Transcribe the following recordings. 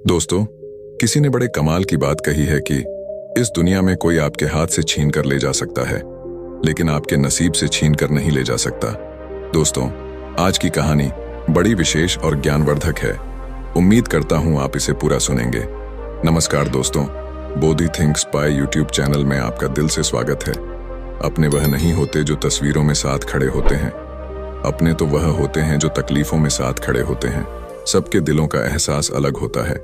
दोस्तों, किसी ने बड़े कमाल की बात कही है कि इस दुनिया में कोई आपके हाथ से छीन कर ले जा सकता है, लेकिन आपके नसीब से छीन कर नहीं ले जा सकता। दोस्तों, आज की कहानी बड़ी विशेष और ज्ञानवर्धक है। उम्मीद करता हूं आप इसे पूरा सुनेंगे। नमस्कार दोस्तों, Bodhi thinks by YouTube channel में आपका दिल से स्वागत है। अपने वह नहीं होते जो तस्वीरों में साथ खड़े होते हैं, अपने तो वह होते हैं जो तकलीफों में साथ खड़े होते हैं। सबके दिलों का एहसास अलग होता है।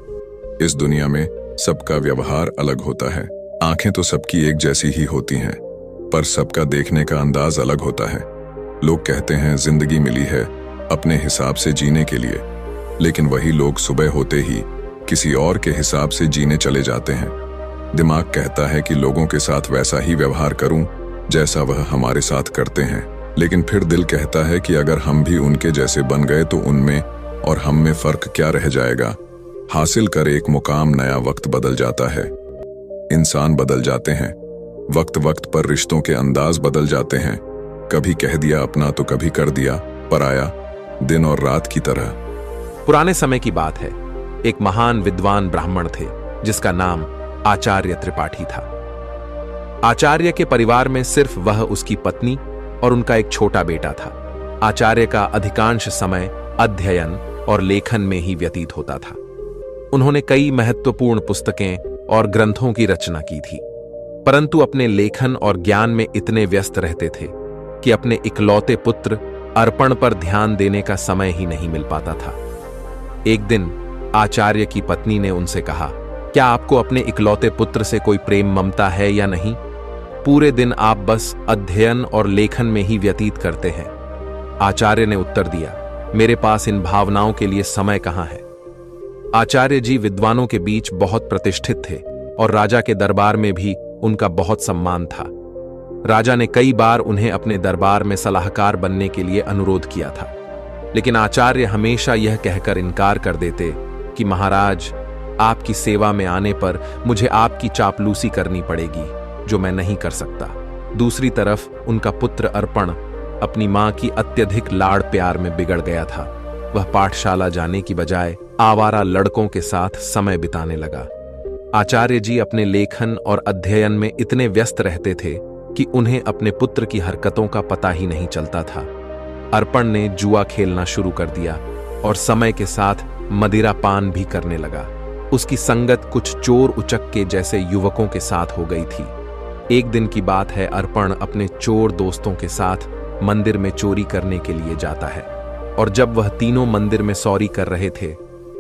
इस दुनिया में सबका व्यवहार अलग होता है। आंखें तो सबकी एक जैसी ही होती हैं, पर सबका देखने का अंदाज अलग होता है। लोग कहते हैं जिंदगी मिली है अपने हिसाब से जीने के लिए, लेकिन वही लोग सुबह होते ही किसी और के हिसाब से जीने चले जाते हैं। दिमाग कहता है कि लोगों के साथ वैसा ही व्यवहार करूं जैसा वह हमारे साथ करते हैं, लेकिन फिर दिल कहता है कि अगर हम भी उनके जैसे बन गए तो उनमें और हम में फर्क क्या रह जाएगा। हासिल कर एक मुकाम नया वक्त बदल जाता है, इंसान बदल जाते हैं, वक्त वक्त पर रिश्तों के अंदाज बदल जाते हैं। कभी कह दिया अपना तो कभी कर दिया पराया, दिन और रात की तरह। पुराने समय की बात है। एक महान विद्वान ब्राह्मण थे जिसका नाम आचार्य त्रिपाठी था। आचार्य के परिवार में सिर्फ वह, उसकी पत्नी और उनका एक छोटा बेटा था। आचार्य का अधिकांश समय अध्ययन और लेखन में ही व्यतीत होता था। उन्होंने कई महत्वपूर्ण पुस्तकें और ग्रंथों की रचना की थी, परंतु अपने लेखन और ज्ञान में इतने व्यस्त रहते थे कि अपने इकलौते पुत्र अर्पण पर ध्यान देने का समय ही नहीं मिल पाता था। एक दिन आचार्य की पत्नी ने उनसे कहा, क्या आपको अपने इकलौते पुत्र से कोई प्रेम ममता है या नहीं? पूरे दिन आप बस अध्ययन और लेखन में ही व्यतीत करते हैं। आचार्य ने उत्तर दिया, मेरे पास इन भावनाओं के लिए समय कहां है। आचार्य जी विद्वानों के बीच बहुत प्रतिष्ठित थे और राजा के दरबार में भी उनका बहुत सम्मान था। राजा ने कई बार उन्हें अपने दरबार में सलाहकार बनने के लिए अनुरोध किया था, लेकिन आचार्य हमेशा यह कहकर इनकार कर देते कि महाराज, आपकी सेवा में आने पर मुझे आपकी चापलूसी करनी पड़ेगी, जो मैं नहीं कर सकता। दूसरी तरफ उनका पुत्र अर्पण अपनी मां की अत्यधिक लाड़ प्यार में बिगड़ गया था। वह पाठशाला जाने की बजाय आवारा लड़कों के साथ समय बिताने लगा। आचार्य जी अपने लेखन और अध्ययन में इतने व्यस्त रहते थे कि उन्हें अपने पुत्र की हरकतों का पता ही नहीं चलता था। अर्पण ने जुआ खेलना शुरू कर दिया और समय के साथ मदिरा पान भी करने लगा। उसकी संगत कुछ चोर उचक्के जैसे युवकों के साथ हो गई थी। एक दिन की बात है, अर्पण अपने चोर दोस्तों के साथ मंदिर में चोरी करने के लिए जाता है, और जब वह तीनों मंदिर में सौरी कर रहे थे,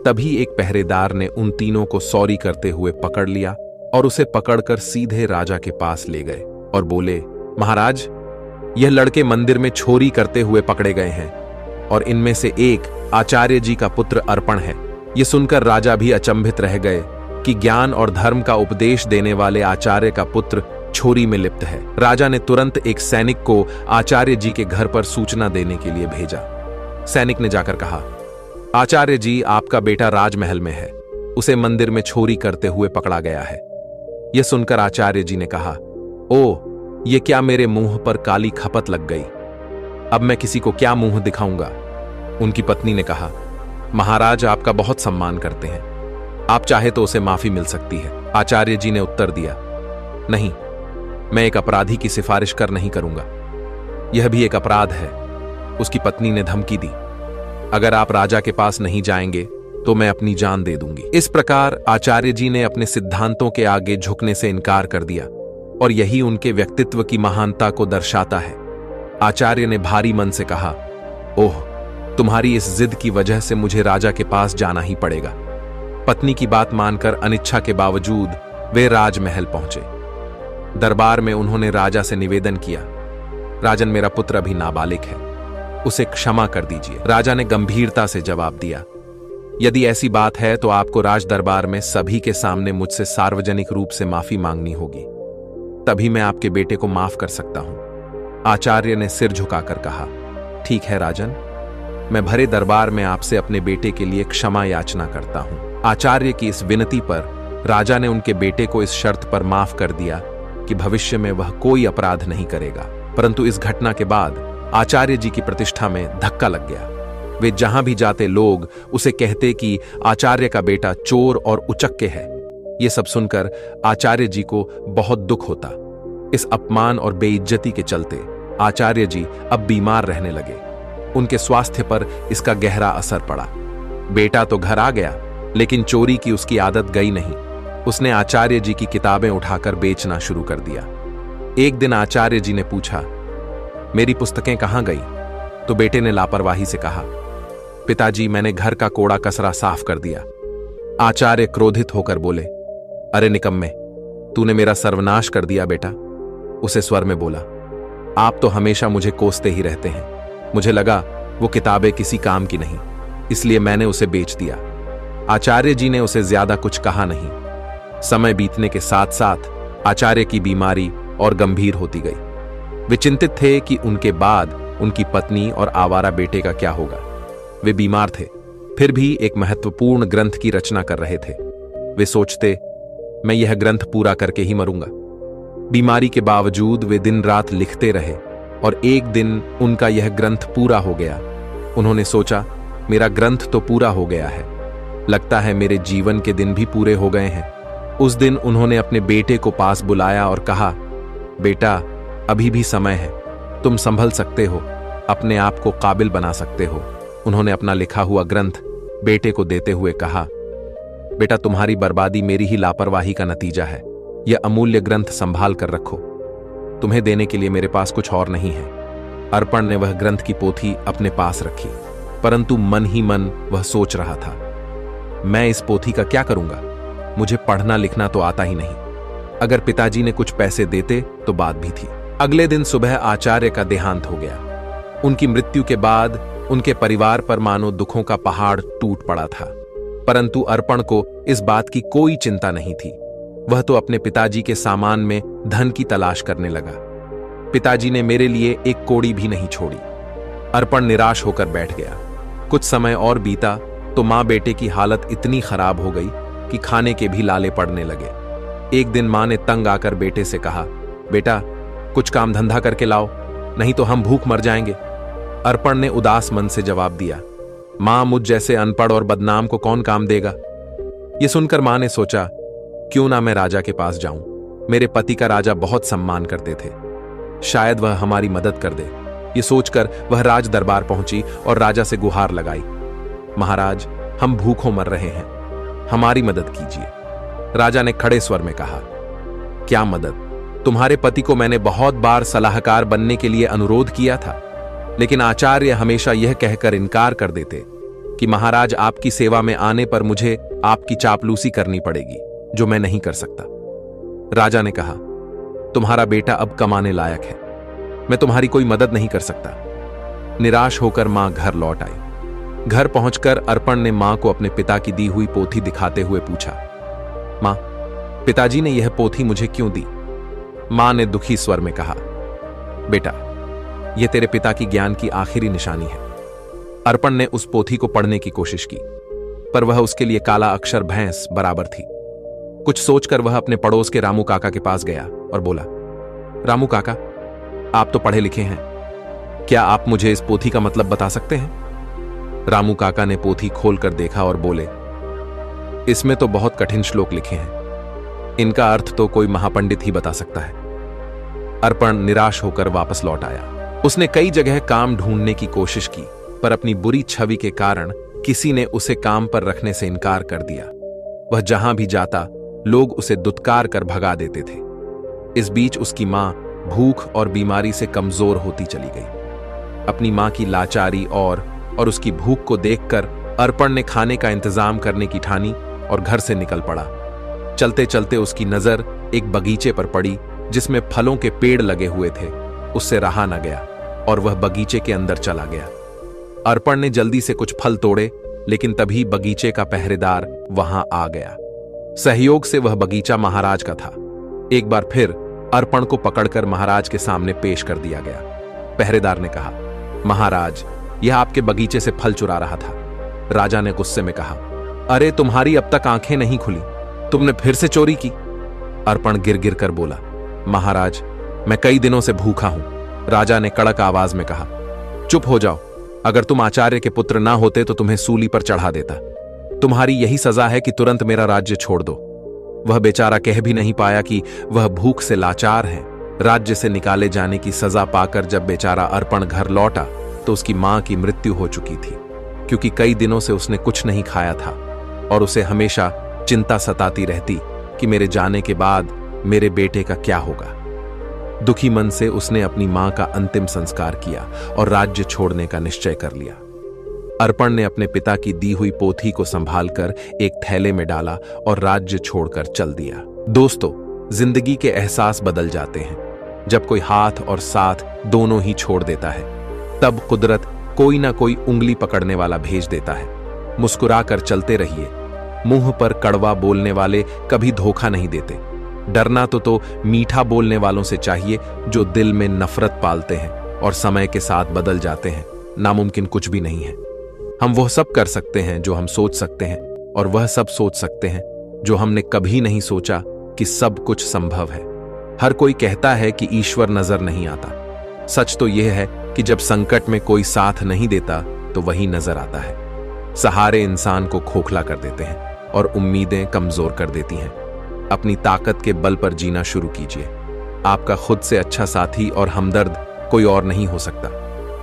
तभी एक पहरेदार ने उन तीनों को सौरी करते हुए पकड़ लिया और उसे पकड़कर सीधे राजा के पास ले गए और बोले, महाराज, यह लड़के मंदिर में चोरी करते हुए पकड़े गए हैं और इनमें से एक आचार्य जी का पुत्र अर्पण है। यह सुनकर राजा भी अचंभित रह गए कि ज्ञान और धर्म का उपदेश देने वाले आचार्य का पुत्र चोरी में लिप्त है। राजा ने तुरंत एक सैनिक को आचार्य जी के घर पर सूचना देने के लिए भेजा। सैनिक ने जाकर कहा, आचार्य जी, आपका बेटा राजमहल में है, उसे मंदिर में चोरी करते हुए पकड़ा गया है। यह सुनकर आचार्य जी ने कहा, ओ, ये क्या मेरे मुंह पर काली खपत लग गई, अब मैं किसी को क्या मुंह दिखाऊंगा। उनकी पत्नी ने कहा, महाराज आपका बहुत सम्मान करते हैं, आप चाहे तो उसे माफी मिल सकती है। आचार्य जी ने उत्तर दिया, नहीं, मैं एक अपराधी की सिफारिश कर नहीं करूंगा, यह भी एक अपराध है। उसकी पत्नी ने धमकी दी, अगर आप राजा के पास नहीं जाएंगे तो मैं अपनी जान दे दूंगी। इस प्रकार आचार्य जी ने अपने सिद्धांतों के आगे झुकने से इनकार कर दिया, और यही उनके व्यक्तित्व की महानता को दर्शाता है। आचार्य ने भारी मन से कहा, ओह, तुम्हारी इस जिद की वजह से मुझे राजा के पास जाना ही पड़ेगा। पत्नी की बात मानकर अनिच्छा के बावजूद वे राजमहल पहुंचे। दरबार में उन्होंने राजा से निवेदन किया, राजन, मेरा पुत्र अभी नाबालिग है, उसे क्षमा कर दीजिए। राजा ने गंभीरता से जवाब दिया, यदि ऐसी बात है तो आपको राज दरबार में सभी के सामने मुझसे सार्वजनिक रूप से माफी मांगनी होगी, तभी मैं आपके बेटे को माफ कर सकता हूं। आचार्य ने सिर झुकाकर कहा, ठीक है राजन, मैं भरे दरबार में आपसे अपने बेटे के लिए क्षमा याचना करता हूं। आचार्य की इस विनती पर राजा ने उनके बेटे को इस शर्त पर माफ कर दिया कि भविष्य में वह कोई अपराध नहीं करेगा। परंतु इस घटना के बाद आचार्य जी की प्रतिष्ठा में धक्का लग गया। वे जहां भी जाते लोग उसे कहते कि आचार्य का बेटा चोर और उचक्के है। ये सब सुनकर आचार्य जी को बहुत दुख होता। इस अपमान और बेइज्जती के चलते आचार्य जी अब बीमार रहने लगे। उनके स्वास्थ्य पर इसका गहरा असर पड़ा। बेटा तो घर आ गया, लेकिन चोरी की उसकी आदत गई नहीं। उसने आचार्य जी की किताबें उठाकर बेचना शुरू कर दिया। एक दिन आचार्य जी ने पूछा, मेरी पुस्तकें कहां गई? तो बेटे ने लापरवाही से कहा, पिताजी मैंने घर का कोड़ा कचरा साफ कर दिया। आचार्य क्रोधित होकर बोले, अरे निकम्मे, तूने मेरा सर्वनाश कर दिया बेटा। उसे स्वर में बोला, आप तो हमेशा मुझे कोसते ही रहते हैं। मुझे लगा वो किताबें किसी काम की नहीं, इसलिए मैंने उसे बेच दिया। आचार्य जी ने उसे ज्यादा कुछ कहा नहीं। समय बीतने के साथ साथ आचार्य की बीमारी और गंभीर होती गई। वे चिंतित थे कि उनके बाद उनकी पत्नी और आवारा बेटे का क्या होगा। वे बीमार थे, फिर भी एक महत्वपूर्ण ग्रंथ की रचना कर रहे थे। वे सोचते, मैं यह ग्रंथ पूरा करके ही मरूंगा। बीमारी के बावजूद वे दिन रात लिखते रहे और एक दिन उनका यह ग्रंथ पूरा हो गया। उन्होंने सोचा, मेरा ग्रंथ तो पूरा हो गया है, लगता है मेरे जीवन के दिन भी पूरे हो गए हैं। उस दिन उन्होंने अपने बेटे को पास बुलाया और कहा, बेटा अभी भी समय है, तुम संभल सकते हो, अपने आप को काबिल बना सकते हो। उन्होंने अपना लिखा हुआ ग्रंथ बेटे को देते हुए कहा, बेटा तुम्हारी बर्बादी मेरी ही लापरवाही का नतीजा है। यह अमूल्य ग्रंथ संभाल कर रखो, तुम्हें देने के लिए मेरे पास कुछ और नहीं है। अर्पण ने वह ग्रंथ की पोथी अपने पास रखी, परंतु मन ही मन वह सोच रहा था, मैं इस पोथी का क्या करूंगा? मुझे पढ़ना लिखना तो आता ही नहीं। अगर पिताजी ने कुछ पैसे देते तो बात भी थी। अगले दिन सुबह आचार्य का देहांत हो गया। उनकी मृत्यु के बाद उनके परिवार पर मानो दुखों का पहाड़ टूट पड़ा था, परंतु अर्पण को इस बात की कोई चिंता नहीं थी। वह तो अपने पिताजी के सामान में धन की तलाश करने लगा। पिताजी ने मेरे लिए एक कौड़ी भी नहीं छोड़ी। अर्पण निराश होकर बैठ गया। कुछ समय और बीता तो मां बेटे की हालत इतनी खराब हो गई कि खाने के भी लाले पड़ने लगे। एक दिन मां ने तंग आकर बेटे से कहा, बेटा कुछ काम धंधा करके लाओ, नहीं तो हम भूख मर जाएंगे। अर्पण ने उदास मन से जवाब दिया, मां मुझ जैसे अनपढ़ और बदनाम को कौन काम देगा? यह सुनकर मां ने सोचा, क्यों ना मैं राजा के पास जाऊं। मेरे पति का राजा बहुत सम्मान करते थे, शायद वह हमारी मदद कर दे। ये सोचकर वह राज दरबार पहुंची और राजा से गुहार लगाई, महाराज हम भूखों मर रहे हैं, हमारी मदद कीजिए। राजा ने खड़े स्वर में कहा, क्या मदद? तुम्हारे पति को मैंने बहुत बार सलाहकार बनने के लिए अनुरोध किया था, लेकिन आचार्य हमेशा यह कहकर इनकार कर देते कि महाराज आपकी सेवा में आने पर मुझे आपकी चापलूसी करनी पड़ेगी, जो मैं नहीं कर सकता। राजा ने कहा, तुम्हारा बेटा अब कमाने लायक है, मैं तुम्हारी कोई मदद नहीं कर सकता। निराश होकर मां घर लौट आई। घर पहुंचकर अर्पण ने मां को अपने पिता की दी हुई पोथी दिखाते हुए पूछा, मां पिताजी ने यह पोथी मुझे क्यों दी? मां ने दुखी स्वर में कहा, बेटा यह तेरे पिता की ज्ञान की आखिरी निशानी है। अर्पण ने उस पोथी को पढ़ने की कोशिश की, पर वह उसके लिए काला अक्षर भैंस बराबर थी। कुछ सोचकर वह अपने पड़ोस के रामू काका के पास गया और बोला, रामू काका आप तो पढ़े लिखे हैं, क्या आप मुझे इस पोथी का मतलब बता सकते हैं? रामू काका ने पोथी खोलकर देखा और बोले, इसमें तो बहुत कठिन श्लोक लिखे हैं, इनका अर्थ तो कोई महापंडित ही बता सकता है। अर्पण निराश होकर वापस लौट आया। उसने कई जगह काम ढूंढने की कोशिश की, पर अपनी बुरी छवि के कारण किसी ने उसे काम पर रखने से इनकार कर दिया। वह जहां भी जाता लोग उसे दुत्कार कर भगा देते थे। इस बीच उसकी मां भूख और बीमारी से कमजोर होती चली गई। अपनी मां की लाचारी और उसकी भूख को देखकर अर्पण ने खाने का इंतजाम करने की ठानी और घर से निकल पड़ा। चलते चलते उसकी नजर एक बगीचे पर पड़ी जिसमें फलों के पेड़ लगे हुए थे। उससे रहा न गया और वह बगीचे के अंदर चला गया। अर्पण ने जल्दी से कुछ फल तोड़े, लेकिन तभी बगीचे का पहरेदार वहां आ गया। सहयोग से वह बगीचा महाराज का था। एक बार फिर अर्पण को पकड़कर महाराज के सामने पेश कर दिया गया। पहरेदार ने कहा, महाराज यह आपके बगीचे से फल चुरा रहा था। राजा ने गुस्से में कहा, अरे तुम्हारी अब तक आंखें नहीं खुली, तुमने फिर से चोरी की। अर्पण गिर गिर कर बोला, महाराज मैं कई दिनों से भूखा हूं। राजा ने कड़क आवाज में कहा, चुप हो जाओ, अगर तुम आचार्य के पुत्र ना होते तो तुम्हें सूली पर चढ़ा देता। तुम्हारी यही सजा है कि तुरंत मेरा राज्य छोड़ दो। वह बेचारा कह भी नहीं पाया कि वह भूख से लाचार है। राज्य से निकाले जाने की सजा पाकर जब बेचारा अर्पण घर लौटा तो उसकी मां की मृत्यु हो चुकी थी, क्योंकि कई दिनों से उसने कुछ नहीं खाया था और उसे हमेशा चिंता सताती रहती कि मेरे जाने के बाद मेरे बेटे का क्या होगा। दुखी मन से उसने अपनी मां का अंतिम संस्कार किया और राज्य छोड़ने का निश्चय कर लिया। अर्पण ने अपने पिता की दी हुई पोथी को संभालकर एक थैले में डाला और राज्य छोड़कर चल दिया। दोस्तों, जिंदगी के एहसास बदल जाते हैं जब कोई हाथ और साथ दोनों ही छोड़ देता है। तब कुदरत कोई ना कोई उंगली पकड़ने वाला भेज देता है। मुस्कुराकर चलते रहिए। मुंह पर कड़वा बोलने वाले कभी धोखा नहीं देते। डरना तो मीठा बोलने वालों से चाहिए जो दिल में नफरत पालते हैं और समय के साथ बदल जाते हैं। नामुमकिन कुछ भी नहीं है। हम वह सब कर सकते हैं जो हम सोच सकते हैं, और वह सब सोच सकते हैं जो हमने कभी नहीं सोचा कि सब कुछ संभव है। हर कोई कहता है कि ईश्वर नजर नहीं आता। सच तो यह है कि जब संकट में कोई साथ नहीं देता तो वही नजर आता है। सहारे इंसान को खोखला कर देते हैं और उम्मीदें कमजोर कर देती हैं। अपनी ताकत के बल पर जीना शुरू कीजिए। आपका खुद से अच्छा साथी और हमदर्द कोई और नहीं हो सकता।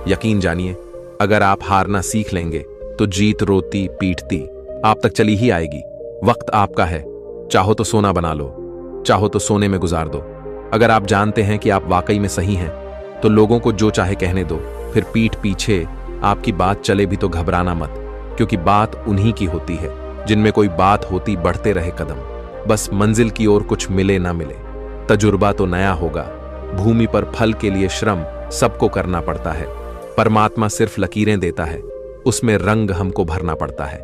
यकीन जानिए, अगर आप हारना सीख लेंगे तो जीत रोती पीटती आप तक चली ही आएगी। वक्त आपका है। चाहो तो सोना बना लो, चाहो तो सोने में गुजार दो। अगर आप जानते हैं कि आप वाकई में सही हैं तो लोगों को जो चाहे कहने दो। फिर पीठ पीछे आपकी बात चले भी तो घबराना मत, क्योंकि बात उन्हीं की होती है जिनमें कोई बात होती बढ़ते रहे कदम। बस मंजिल की ओर कुछ मिले ना मिले, तजुर्बा तो नया होगा। भूमि पर फल के लिए श्रम सबको करना पड़ता है। परमात्मा सिर्फ लकीरें देता है, उसमें रंग हमको भरना पड़ता है।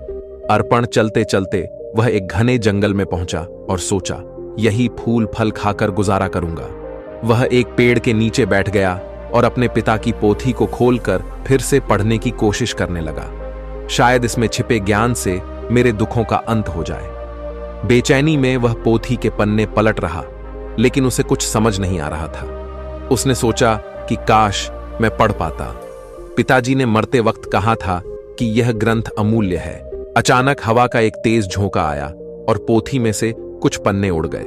अर्पण चलते चलते वह एक घने जंगल में पहुंचा और सोचा, यही फूल फल खाकर गुजारा करूंगा। वह एक पेड़ के नीचे बैठ गया और अपने पिता की पोथी को खोलकर फिर से पढ़ने की कोशिश करने लगा। शायद इसमें छिपे ज्ञान से मेरे दुखों का अंत हो जाए। बेचैनी में वह पोथी के पन्ने पलट रहा, लेकिन उसे कुछ समझ नहीं आ रहा था। उसने सोचा कि काश मैं पढ़ पाता। पिताजी ने मरते वक्त कहा था कि यह ग्रंथ अमूल्य है। अचानक हवा का एक तेज झोंका आया और पोथी में से कुछ पन्ने उड़ गए।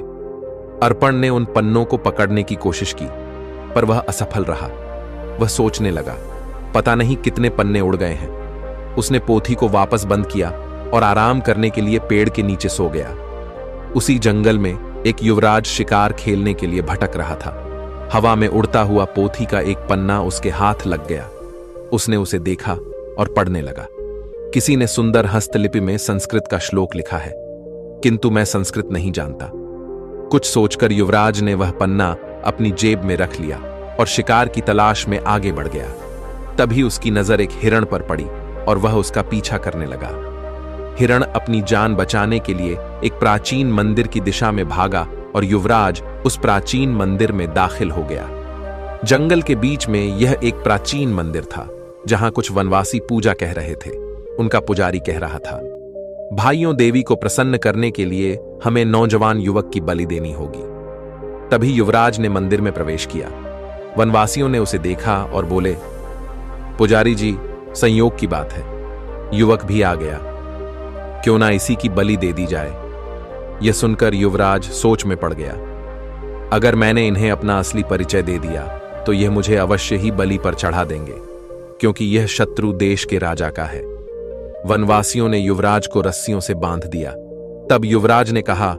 अर्पण ने उन पन्नों को पकड़ने की कोशिश की, पर वह असफल रहा। वह सोचने लगा, पता नहीं कितने पन्ने उड़ गए हैं। उसने पोथी को वापस बंद किया और आराम करने के लिए पेड़ के नीचे सो गया। उसी जंगल में एक युवराज शिकार खेलने के लिए भटक रहा था। हवा में उड़ता हुआ पोथी का एक पन्ना उसके हाथ लग गया। उसने उसे देखा और पढ़ने लगा। किसी ने सुंदर हस्तलिपि में संस्कृत का श्लोक लिखा है, किंतु मैं संस्कृत नहीं जानता। कुछ सोचकर युवराज ने वह पन्ना अपनी जेब में रख लिया और शिकार की तलाश में आगे बढ़ गया। तभी उसकी नजर एक हिरण पर पड़ी और वह उसका पीछा करने लगा। हिरण अपनी जान बचाने के लिए एक प्राचीन मंदिर की दिशा में भागा और युवराज उस प्राचीन मंदिर में दाखिल हो गया। जंगल के बीच में यह एक प्राचीन मंदिर था जहां कुछ वनवासी पूजा कह रहे थे। उनका पुजारी कह रहा था, भाइयों, देवी को प्रसन्न करने के लिए हमें नौजवान युवक की बलि देनी होगी। तभी युवराज ने मंदिर में प्रवेश किया। वनवासियों ने उसे देखा और बोले, पुजारी जी, संयोग की बात है, युवक भी आ गया, क्यों ना इसी की बलि दे दी जाए। यह सुनकर युवराज सोच में पड़ गया। अगर मैंने इन्हें अपना असली परिचय दे दिया तो यह मुझे अवश्य ही बलि पर चढ़ा देंगे, क्योंकि यह शत्रु देश के राजा का है। वनवासियों ने युवराज को रस्सियों से बांध दिया। तब युवराज ने कहा,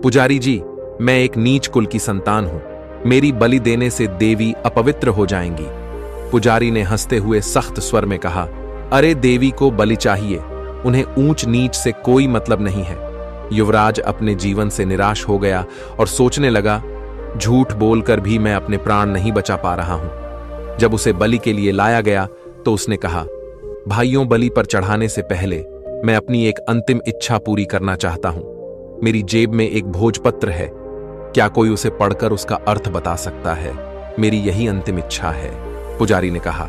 पुजारी जी, मैं एक नीच कुल की संतान हूं, मेरी बलि देने से देवी अपवित्र हो जाएंगी। पुजारी ने हंसते हुए सख्त स्वर में कहा, अरे देवी को बलि चाहिए, उन्हें ऊंच नीच से कोई मतलब नहीं है। युवराज अपने जीवन से निराश हो गया और सोचने लगा, झूठ बोलकर भी मैं अपने प्राण नहीं बचा पा रहा हूं। जब उसे बलि के लिए लाया गया तो उसने कहा, भाइयों, बलि पर चढ़ाने से पहले मैं अपनी एक अंतिम इच्छा पूरी करना चाहता हूं। मेरी जेब में एक भोजपत्र है, क्या कोई उसे पढ़कर उसका अर्थ बता सकता है? मेरी यही अंतिम इच्छा है। पुजारी ने कहा,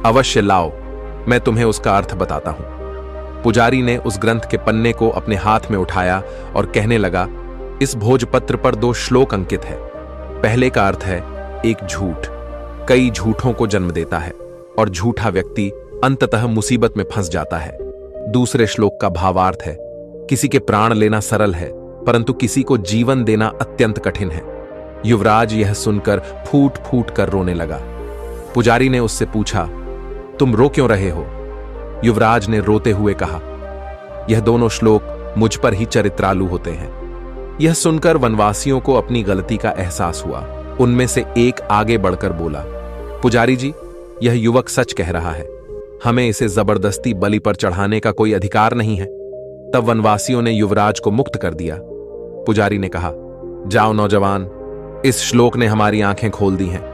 अवश्य लाओ, मैं तुम्हें उसका अर्थ बताता हूं। पुजारी ने उस ग्रंथ के पन्ने को अपने हाथ में उठाया और कहने लगा, इस भोजपत्र पर 2 श्लोक अंकित है। पहले का अर्थ है, एक झूठ कई झूठों को जन्म देता है और झूठा व्यक्ति अंततः मुसीबत में फंस जाता है। दूसरे श्लोक का भावार्थ है, किसी के प्राण लेना सरल है, परंतु किसी को जीवन देना अत्यंत कठिन है। युवराज यह सुनकर फूट फूट कर रोने लगा। पुजारी ने उससे पूछा, तुम रो क्यों रहे हो? युवराज ने रोते हुए कहा, यह दोनों श्लोक मुझ पर ही चरित्रालु होते हैं। यह सुनकर वनवासियों को अपनी गलती का एहसास हुआ। उनमें से एक आगे बढ़कर बोला, पुजारी जी, यह युवक सच कह रहा है, हमें इसे जबरदस्ती बलि पर चढ़ाने का कोई अधिकार नहीं है। तब वनवासियों ने युवराज को मुक्त कर दिया। पुजारी ने कहा, जाओ नौजवान, इस श्लोक ने हमारी आंखें खोल दी हैं।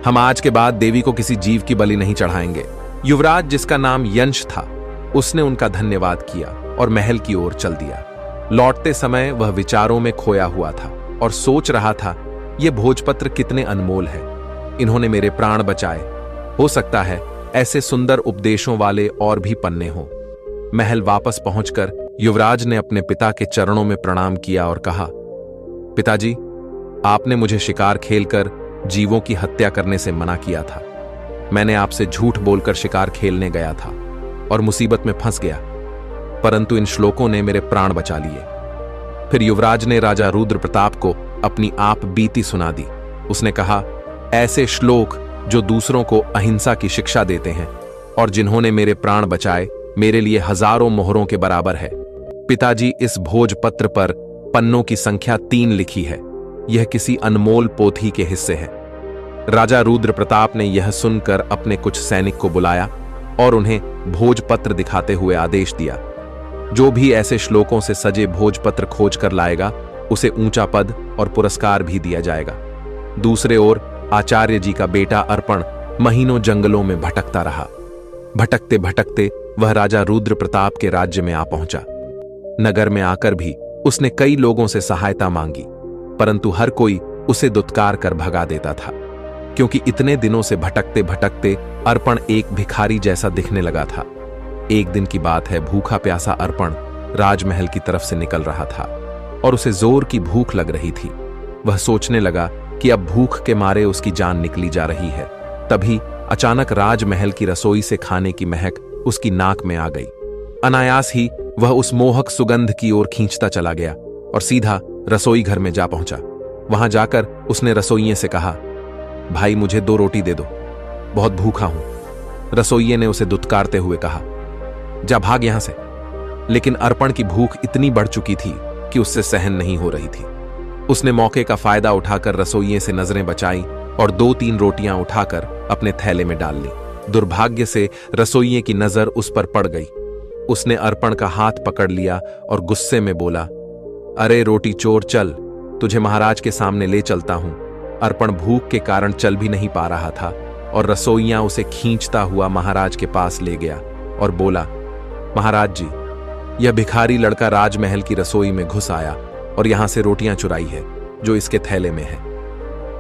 हम आज के बाद देवी को किसी जीव की बलि नहीं चढ़ाएंगे। युवराज, जिसका नाम यंश था, उसने उनका धन्यवाद किया और महल की ओर चल दिया। लौटते समय वह विचारों में खोया हुआ था और सोच रहा था, ये भोजपत्र कितने अनमोल है, इन्होंने मेरे प्राण बचाए। हो सकता है ऐसे सुंदर उपदेशों वाले और भी पन्ने हों। महल वापस पहुंचकर युवराज ने अपने पिता के चरणों में प्रणाम किया और कहा, पिताजी, आपने मुझे शिकार खेलकर जीवों की हत्या करने से मना किया था। मैंने आपसे झूठ बोलकर शिकार खेलने गया था और मुसीबत में फंस गया, परंतु इन श्लोकों ने मेरे प्राण बचा लिए। फिर युवराज ने राजा रुद्र प्रताप को अपनी आप बीती सुना दी। उसने कहा, ऐसे श्लोक जो दूसरों को अहिंसा की शिक्षा देते हैं और जिन्होंने मेरे प्राण बचाए, मेरे लिए हजारों मोहरों के बराबर है। पिताजी, इस भोजपत्र पर पन्नों की संख्या 3 लिखी है। यह किसी अनमोल पोथी के हिस्से है। राजा रुद्र प्रताप ने यह सुनकर अपने कुछ सैनिक को बुलाया और उन्हें भोजपत्र दिखाते हुए आदेश दिया, जो भी ऐसे श्लोकों से सजे भोजपत्र खोज कर लाएगा, उसे ऊंचा पद और पुरस्कार भी दिया जाएगा। दूसरे ओर आचार्य जी का बेटा अर्पण महीनों जंगलों में भटकता रहा। भटकते भटकते वह राजा रुद्र प्रताप के राज्य में आ पहुंचा। नगर में आकर भी उसने कई लोगों से सहायता मांगी, परंतु हर कोई उसे दुत्कार कर भगा देता था, क्योंकि इतने दिनों से भटकते भटकते अर्पण एक भिखारी जैसा दिखने लगा था। एक दिन की बात है, भूखा प्यासा अर्पण राजमहल की तरफ से निकल रहा था और उसे जोर की भूख लग रही थी। वह सोचने लगा कि अब भूख के मारे उसकी जान निकली जा रही है। तभी अचानक राजमहल की रसोई से खाने की महक उसकी नाक में आ गई। अनायास ही वह उस मोहक सुगंध की ओर खींचता चला गया और सीधा रसोई घर में जा पहुंचा। वहां जाकर उसने रसोइये से कहा, भाई, मुझे 2 रोटी दे दो, बहुत भूखा हूं। रसोइये ने उसे दुत्कारते हुए कहा, जा भाग यहां से। लेकिन अर्पण की भूख इतनी बढ़ चुकी थी कि उससे सहन नहीं हो रही थी। उसने मौके का फायदा उठाकर रसोइये से नजरें बचाई और 2-3 रोटियां उठाकर अपने थैले में डाल ली। दुर्भाग्य से रसोइये की नजर उस पर पड़ गई। उसने अर्पण का हाथ पकड़ लिया और गुस्से में बोला, अरे रोटी चोर, चल, तुझे महाराज के सामने ले चलता हूं। अर्पण भूख के कारण चल भी नहीं पा रहा था और रसोइया उसे खींचता हुआ महाराज के पास ले गया और बोला, महाराज जी, यह भिखारी लड़का राजमहल की रसोई में घुस आया और यहां से रोटियां चुराई है जो इसके थैले में है।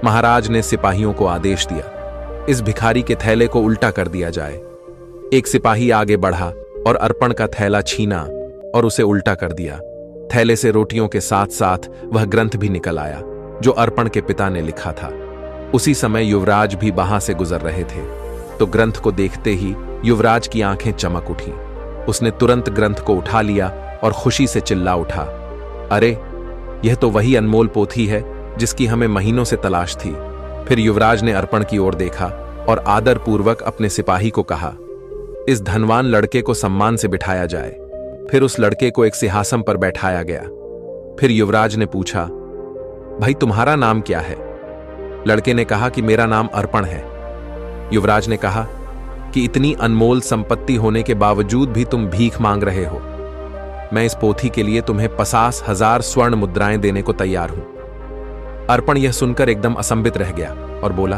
महाराज ने सिपाहियों को आदेश दिया, इस भिखारी के थैले को उल्टा कर दिया जाए। एक सिपाही आगे बढ़ा और अर्पण का थैला छीना और उसे उल्टा कर दिया। थैले से रोटियों के साथ साथ वह ग्रंथ भी निकल आया जो अर्पण के पिता ने लिखा था। उसी समय युवराज भी वहां से गुजर रहे थे, तो ग्रंथ को देखते ही युवराज की आंखें चमक उठी। उसने तुरंत ग्रंथ को उठा लिया और खुशी से चिल्ला उठा, अरे, यह तो वही अनमोल पोथी है जिसकी हमें महीनों से तलाश थी। फिर युवराज ने अर्पण की ओर देखा और आदरपूर्वक अपने सिपाही को कहा, इस धनवान लड़के को सम्मान से बिठाया जाए। फिर उस लड़के को एक सिंहासन पर बैठाया गया। फिर युवराज ने पूछा, भाई, तुम्हारा नाम क्या है? लड़के ने कहा कि मेरा नाम अर्पण है। युवराज ने कहा कि इतनी अनमोल संपत्ति होने के बावजूद भी तुम भीख मांग रहे हो। मैं इस पोथी के लिए तुम्हें 50,000 स्वर्ण मुद्राएं देने को तैयार हूं। अर्पण यह सुनकर एकदम असंबित रह गया और बोला,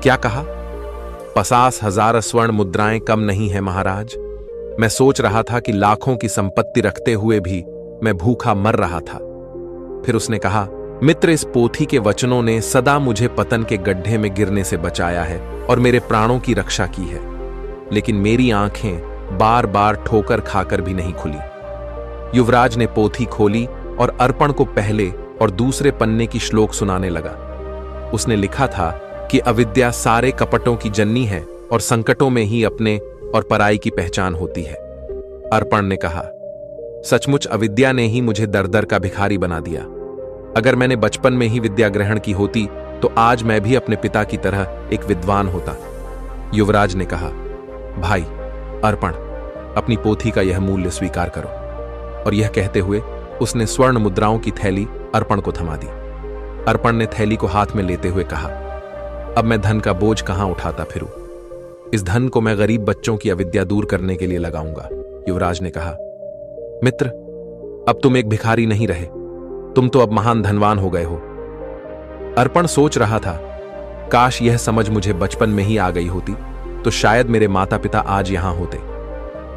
क्या कहा? 50,000 स्वर्ण मुद्राएं कम नहीं है महाराज। मैं सोच रहा था कि लाखों की संपत्ति रखते हुए भी मैं भूखा मर रहा था। फिर उसने कहा, मित्र, इस पोथी के वचनों ने सदा मुझे पतन के गड्ढे में गिरने से बचाया है और मेरे प्राणों की रक्षा की है, लेकिन मेरी आंखें बार बार ठोकर खाकर भी नहीं खुली। युवराज ने पोथी खोली और अर्पण को पहले और दूसरे पन्ने की श्लोक सुनाने लगा। उसने लिखा था कि अविद्या सारे कपटों की जननी है और संकटों में ही अपने और पराई की पहचान होती है। अर्पण ने कहा, सचमुच अविद्या ने ही मुझे दर दर का भिखारी बना दिया। अगर मैंने बचपन में ही विद्या ग्रहण की होती तो आज मैं भी अपने पिता की तरह एक विद्वान होता। युवराज ने कहा, भाई अर्पण, अपनी पोथी का यह मूल्य स्वीकार करो। और यह कहते हुए उसने स्वर्ण मुद्राओं की थैली अर्पण को थमा दी। अर्पण ने थैली को हाथ में लेते हुए कहा, अब मैं धन का बोझ कहां उठाता फिरूं? इस धन को मैं गरीब बच्चों की अविद्या दूर करने के लिए लगाऊंगा। युवराज ने कहा, मित्र, अब तुम एक भिखारी नहीं रहे, तुम तो अब महान धनवान हो गए हो। अर्पण सोच रहा था, काश यह समझ मुझे बचपन में ही आ गई होती तो शायद मेरे माता पिता आज यहां होते।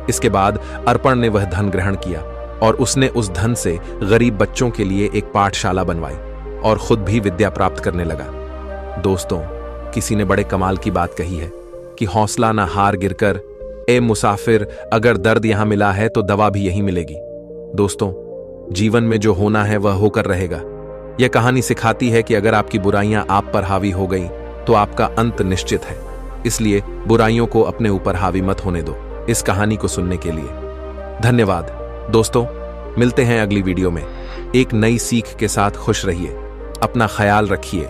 इसके बाद अर्पण ने वह धन ग्रहण किया और उसने उस धन से गरीब बच्चों के लिए एक पाठशाला बनवाई और खुद भी विद्या प्राप्त करने लगा। दोस्तों, किसी ने बड़े कमाल की बात कही है कि हौसला ना हार गिरकर, ए मुसाफिर, अगर दर्द यहां मिला है तो दवा भी यहीं मिलेगी। दोस्तों, जीवन में जो होना है वह होकर रहेगा। यह कहानी सिखाती है कि अगर आपकी बुराइयां आप पर हावी हो गई तो आपका अंत निश्चित है। इसलिए बुराइयों को अपने ऊपर हावी मत होने दो। इस कहानी को सुनने के लिए धन्यवाद। दोस्तों, मिलते हैं अगली वीडियो में एक नई सीख के साथ। खुश रहिए, अपना ख्याल रखिए।